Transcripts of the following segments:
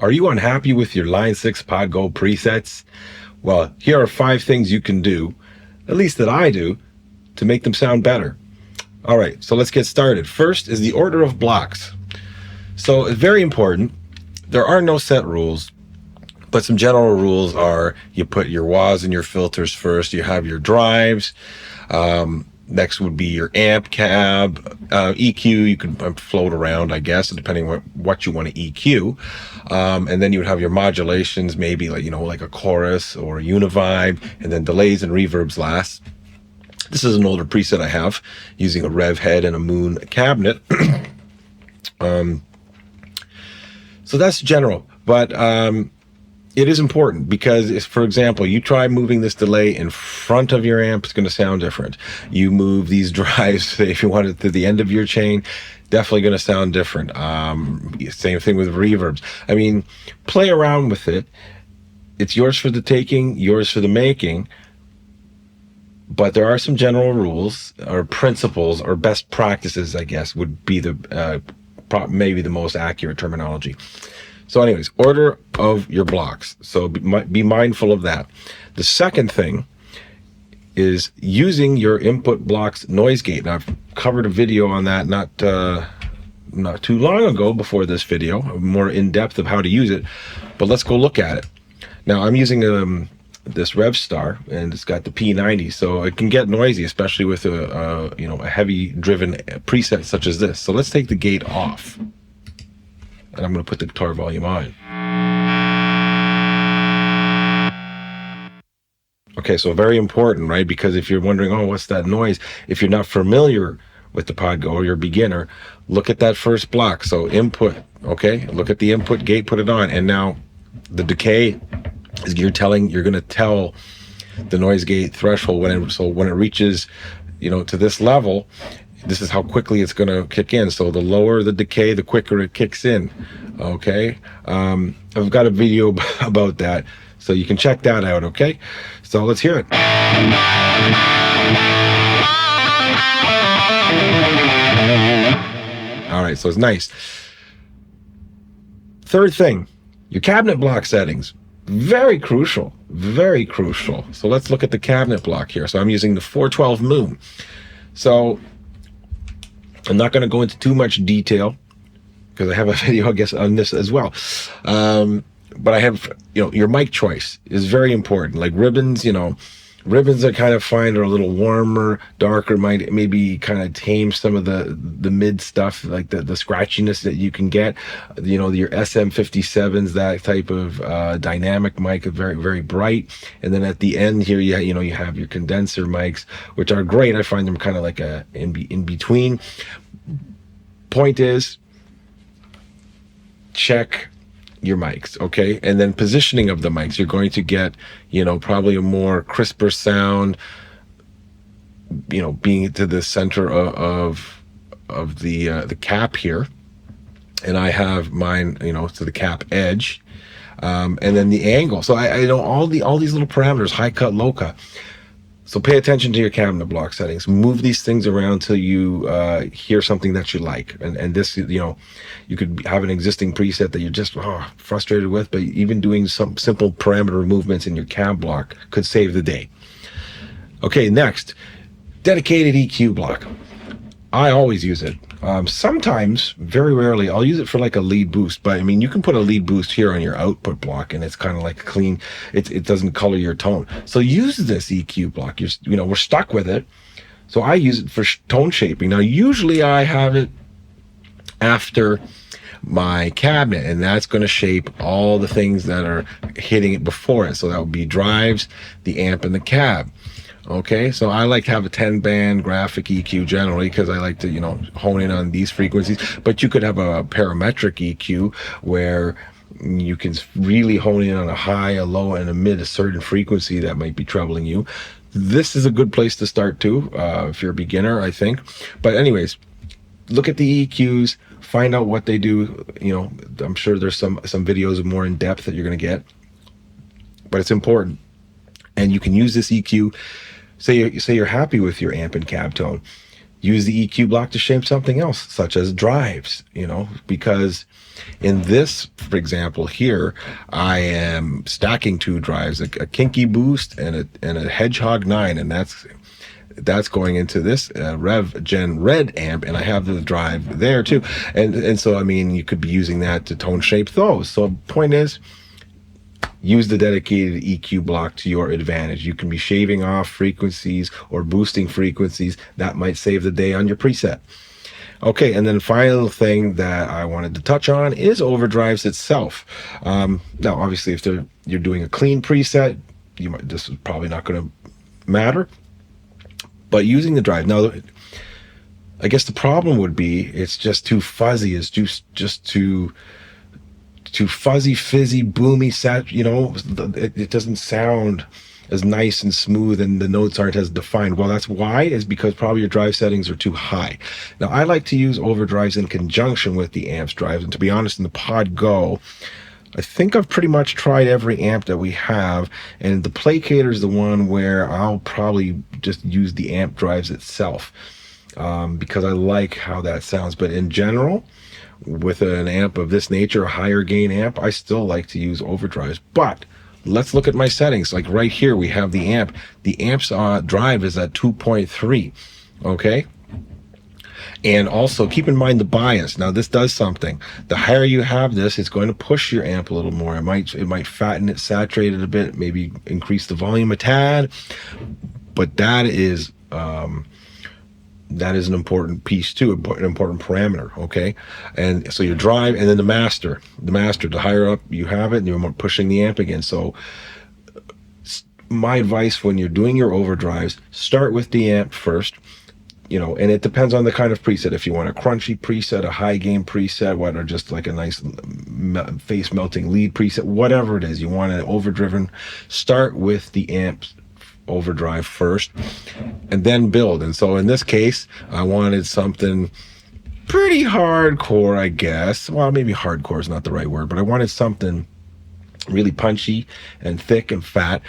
Are you unhappy with your Line 6 Pod Go presets? Well, here are 5 things you can do, at least that I do, to make them sound better. All right, so let's get started. First is the order of blocks. So it's very important. There are no set rules, but some general rules are you put your wahs and your filters first. You have your drives. Next would be your amp cab, EQ. You can float around, I guess, depending on what you want to EQ. And then you would have your modulations, maybe like a chorus or a univibe, and then delays and reverbs last. This is an older preset I have using a rev head and a moon cabinet. So that's general, but it is important because if, for example, you try moving this delay in front of your amp, it's going to sound different. You move these drives, say if you want it to the end of your chain, definitely going to sound different. Same thing with reverbs. I mean, play around with it. It's yours for the taking, yours for the making. But there are some general rules or principles or best practices, I guess, would be the maybe the most accurate terminology. So anyways, order of your blocks. So be mindful of that. The second thing is using your input blocks noise gate. Now, I've covered a video on that not too long ago before this video, more in depth of how to use it, but let's go look at it. Now I'm using this Revstar, and it's got the P90, so it can get noisy, especially with a heavy driven preset such as this. So let's take the gate off. And I'm going to put the guitar volume on. Okay, so very important, right? Because if you're wondering, oh, what's that noise? If you're not familiar with the Pod Go or you're a beginner, look at that first block. So input, okay? Look at the input gate, put it on. And now the decay is you're going to tell the noise gate threshold when it reaches, to this level, this is how quickly it's going to kick in. So the lower the decay, the quicker it kicks in. Okay. I've got a video about that, so you can check that out. Okay. So let's hear it. All right. So it's nice. Third thing, your cabinet block settings. Very crucial. Very crucial. So let's look at the cabinet block here. So I'm using the 412 Moon. So I'm not going to go into too much detail because I have a video, I guess, on this as well. But I have, your mic choice is very important. Like ribbons, ribbons I kind of find are a little warmer, darker, might maybe kind of tame some of the mid stuff, like the scratchiness that you can get. Your SM57s, that type of dynamic mic, are very, very bright. And then at the end here, you have your condenser mics, which are great. I find them kind of like in between. Point is, check your mics, okay? And then positioning of the mics, you're going to get, probably a more crisper sound, being to the center of the cap here. And I have mine, to the cap edge. And then the angle. So I know all these little parameters, high cut, low cut. So pay attention to your cabinet block settings. Move these things around till you hear something that you like. And this, you could have an existing preset that you're just frustrated with, but even doing some simple parameter movements in your cab block could save the day. Okay, next, dedicated EQ block. I always use it. Sometimes, very rarely, I'll use it for like a lead boost, but I mean, you can put a lead boost here on your output block and it's kind of like clean. It doesn't color your tone. So use this EQ block. We're stuck with it. So I use it for tone shaping. Now, usually I have it after my cabinet, and that's going to shape all the things that are hitting it before it. So that would be drives, the amp, and the cab. Okay, so I like to have a 10-band graphic EQ generally because I like to, hone in on these frequencies. But you could have a parametric EQ where you can really hone in on a high, a low, and a mid, a certain frequency that might be troubling you. This is a good place to start too, if you're a beginner, I think. But anyways, look at the EQs, find out what they do. I'm sure there's some videos more in depth that you're going to get, but it's important. And you can use this EQ. Say you're happy with your amp and cab tone. use the EQ block to shape something else, such as drives, because in this, for example, here, I am stacking two drives, a Kinky Boost and a Hedgehog 9, and that's going into this Rev Gen Red amp, and I have the drive there too. And so, I mean, you could be using that to tone shape those. So point is, use the dedicated EQ block to your advantage. You can be shaving off frequencies or boosting frequencies. That might save the day on your preset. Okay, and then final thing that I wanted to touch on is overdrives itself. Now, obviously, if you're doing a clean preset, this is probably not going to matter. But using the drive, now, I guess the problem would be it's just too fuzzy. It's just too fuzzy, fizzy, boomy, it doesn't sound as nice and smooth, and the notes aren't as defined. Well, that's why, is because probably your drive settings are too high. Now, I like to use overdrives in conjunction with the amps drives, and to be honest, in the Pod Go, I think I've pretty much tried every amp that we have, and the Placator is the one where I'll probably just use the amp drives itself, because I like how that sounds. But in general, with an amp of this nature, a higher gain amp, I still like to use overdrives. But let's look at my settings. Like right here, we have the amp. The amp's drive is at 2.3, okay? And also keep in mind the bias. Now this does something. The higher you have this, it's going to push your amp a little more. It might fatten it, saturate it a bit, maybe increase the volume a tad. But that is an important piece too, an important parameter, okay? And so your drive, and then the master, the higher up you have it, and you're more pushing the amp again. So my advice when you're doing your overdrives, start with the amp first, and it depends on the kind of preset. If you want a crunchy preset, a high gain preset, or just like a nice face melting lead preset, whatever it is, you want it overdriven, start with the amp overdrive first and then build. And so in this case, I wanted something pretty hardcore, I guess. Well, maybe hardcore is not the right word, but I wanted something really punchy and thick and fat,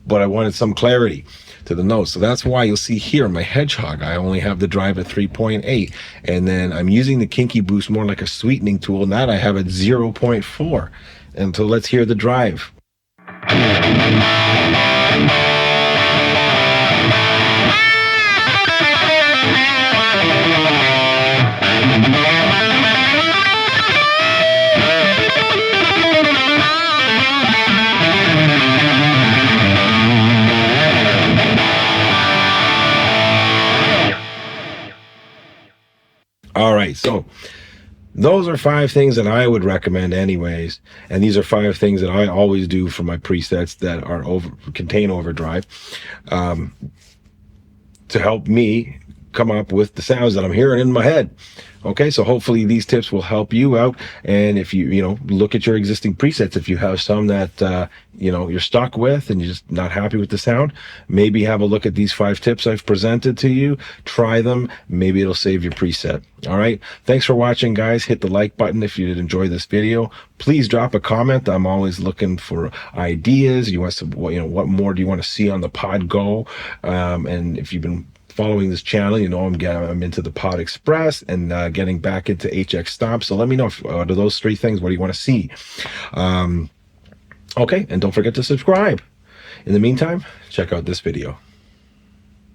but I wanted some clarity to the notes. So that's why you'll see here my Hedgehog, I only have the drive at 3.8, and then I'm using the Kinky Boost more like a sweetening tool, and that I have at 0.4. And so let's hear the drive. All right, so those are 5 things that I would recommend anyways, and these are 5 things that I always do for my presets that are contain overdrive, to help me come up with the sounds that I'm hearing in my head. Okay, so hopefully these tips will help you out. And if you look at your existing presets, if you have some that you're stuck with and you're just not happy with the sound, maybe have a look at these 5 tips I've presented to you. Try them. Maybe it'll save your preset. All right, thanks for watching, guys. Hit the like button if you did enjoy this video. Please drop a comment. I'm always looking for ideas. What more do you want to see on the Pod Go? And if you've been following this channel, I'm into the Pod Express and getting back into HX Stomp. So let me know out of those 3 things, what do you want to see? Okay, and don't forget to subscribe. In the meantime, check out this video.